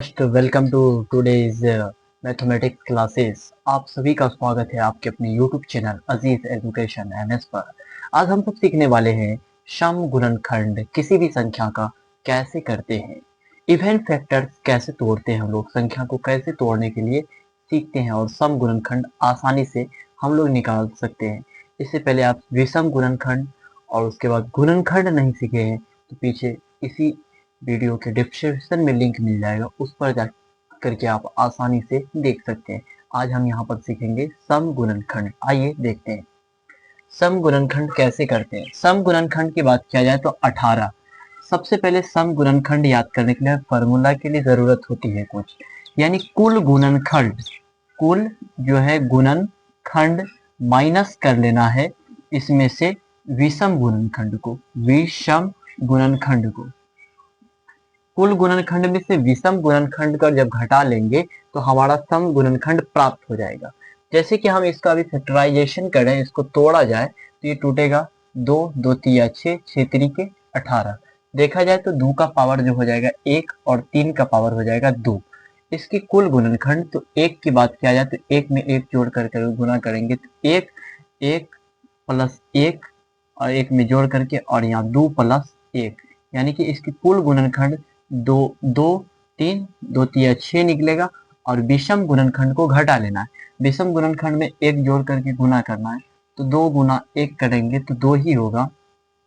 Welcome to today's mathematics classes. आप सभी का स्वागत है आपके अपने YouTube channel Aziz education MS पर। आज हम सब सीखने वाले हैं सम गुणनखंड किसी भी संख्या का कैसे करते हैं, इवन फैक्टर्स कैसे तोड़ते हैं, हम लोग संख्या को कैसे तोड़ने के लिए सीखते हैं और सम गुणनखंड आसानी से हम लोग निकाल सकते हैं। इससे पहले आप विषम गुणनखंड और उसके बाद गुणनखंड नहीं सीखे हैं तो पीछे इसी वीडियो के डिस्क्रिप्शन में लिंक मिल जाएगा, उस पर जा करके आप आसानी से देख सकते हैं। आज हम यहाँ पर सीखेंगे सम गुणनखंड। आइए देखते हैं सम गुणनखंड कैसे करते हैं। सम गुणनखंड की बात किया जाए तो 18। सबसे पहले सम गुणनखंड याद करने के लिए फॉर्मूला के लिए जरूरत होती है कुछ, यानी कुल गुणनखंड। कुल जो है गुणनखंड माइनस कर लेना है इसमें से विषम गुणनखंड को, विषम गुणनखंड को। कुल गुणनखंड में से विषम गुणनखंड का जब घटा लेंगे तो हमारा सम गुणनखंड प्राप्त हो जाएगा। जैसे कि हम इसका अभी फैक्टराइजेशन करें, इसको तोड़ा जाए तो ये टूटेगा 2, 2 तिया 6, 6 तिरिके 18। देखा जाए तो 2 का पावर जो हो जाएगा 1 और 3 का पावर हो जाएगा 2। इसकी कुल गुणनखंड तो 1 की बात किया जाए तो 1 में 1 जोड़ करके गुना करेंगे तो 1, 1 प्लस 1 और 1 में जोड़ करके और यहाँ 2 प्लस 1, यानी कि इसकी कुल गुणनखंड 2, 2, 3, 2 तिया 6 निकलेगा। और विषम गुणनखंड को घटा लेना है। विषम गुणनखंड में 1 जोड़ करके गुना करना है तो 2 गुना 1 करेंगे तो 2 ही होगा।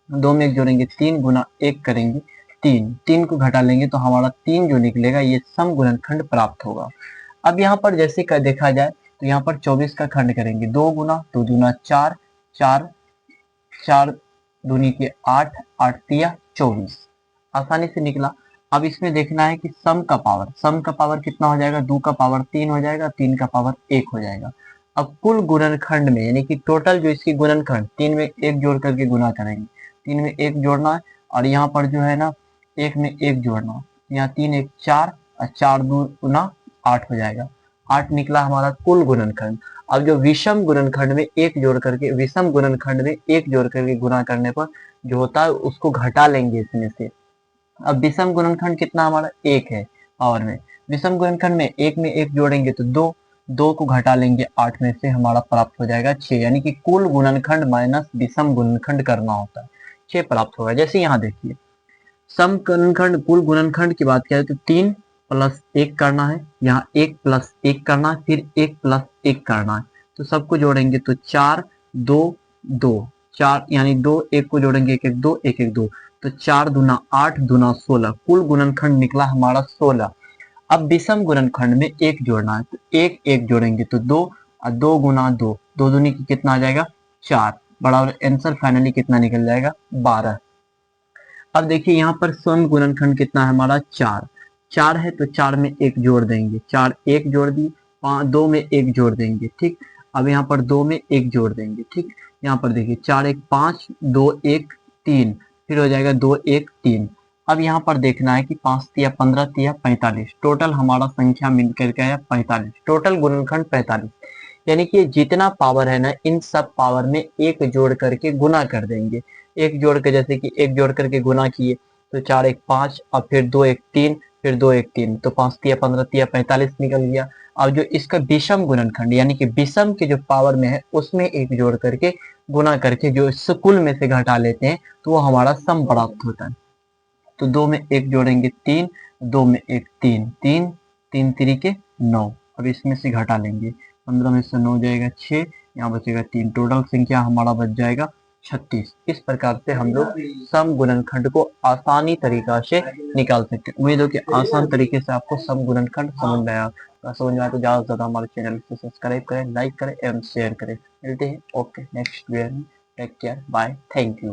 2 में 1 जोड़ेंगे 3 गुना 1 करेंगे 3, 3 को घटा लेंगे तो हमारा 3 जो निकलेगा ये सम गुणनखंड प्राप्त होगा। अब यहाँ पर जैसे का देखा जाए तो यहाँ पर 24 का खंड करेंगे, 2 गुना 2 दूना 4, 4 4 दूनी के 8, 8 तिया 24, आसानी से निकला। अब इसमें देखना है कि सम का पावर कितना हो जाएगा, 2 का पावर 3 हो जाएगा, 3 का पावर 1 हो जाएगा। अब कुल गुणनखंड में यानी कि टोटल जो इसकी गुणनखंड 3 में 1 जोड़ करके गुना करेंगे, 3 में 1 जोड़ना है और यहाँ पर जो है ना 1 में 1 जोड़ना है, यहाँ 3 1 4 और 4 2 गुना 8 हो जाएगा। 8 निकला हमारा कुल गुणनखंड। अब जो विषम गुणनखंड में 1 जोड़ करके, विषम गुणनखंड में 1 जोड़ करके गुना करने पर जो होता है उसको घटा लेंगे इसमें से। अब विषम गुणनखंड कितना हमारा 1 है पावर में, विषम गुणनखंड में 1 में 1 जोड़ेंगे तो 2, 2 को घटा लेंगे 8 में से हमारा प्राप्त हो जाएगा 6, यानी कि कुल गुणनखंड माइनस विषम गुणनखंड करना होता है, 6 प्राप्त होगा। जैसे यहाँ देखिए सम गुणनखंड कुल गुणनखंड की बात करें तो 3 प्लस 1 करना है, यहाँ 1 प्लस 1 करना है, फिर 1 प्लस 1 करना है, तो सबको जोड़ेंगे तो 4 2 2, 4 यानी 2 1 को जोड़ेंगे 1 1 2 1 1 2, तो 4 दूना 8 दूना 16, कुल गुणनखंड निकला हमारा 16। अब विषम गुणनखंड में 1 जोड़ना है तो 1 1 जोड़ेंगे तो 2 और 2 गुना 2, 2 दूनी की कितना आ जाएगा 4, बराबर आंसर फाइनली कितना निकल जाएगा 12। अब देखिए यहाँ पर सम गुणनखंड कितना है हमारा 4, 4 है तो 4 में 1 जोड़ देंगे, 4 1 जोड़ दिए, 2 में 1 जोड़ देंगे, ठीक। अब यहाँ पर 2 में 1 जोड़ देंगे, ठीक। यहाँ पर देखिए 4 1 5, 2 1 3, फिर हो जाएगा 2 1 3। अब यहाँ पर देखना है कि 5 तिया 15 तिया 45, टोटल हमारा संख्या मिलकर के आया 45, टोटल गुणनखंड 45, यानी कि जितना पावर है ना इन सब पावर में 1 जोड़ करके गुना कर देंगे। 1 जोड़ के जैसे कि 1 जोड़ करके गुना किए तो 4 1 5 और फिर 2 1 3, फिर 2 1 3, तो 5 तिया 15 तिया 45 निकल गया। अब जो इसका विषम गुणनखंड यानी कि विषम के जो पावर में है उसमें 1 जोड़ करके गुना करके जो इस कुल में से घटा लेते हैं तो वो हमारा सम प्राप्त होता है। तो 2 में 1 जोड़ेंगे 3, 2 में 1 3, 3 3 तिरिके 9, अब इसमें से घटा लेंगे, 15 में से 9 जाएगा 6, यहाँ बचेगा 3, टोटल संख्या हमारा बच जाएगा 36। इस प्रकार से हम लोग सम गुणनखंड को आसानी तरीका से निकाल सकते हैं। उम्मीद हो कि आसान तरीके से आपको सम गुणनखंड समझ में आया। समझ में आया तो ज़्यादा से ज़्यादा हमारे चैनल को सब्सक्राइब करें, लाइक करें एवं शेयर करें। मिलते हैं ओके नेक्स्ट वीडियो में। Take care, bye, thank you.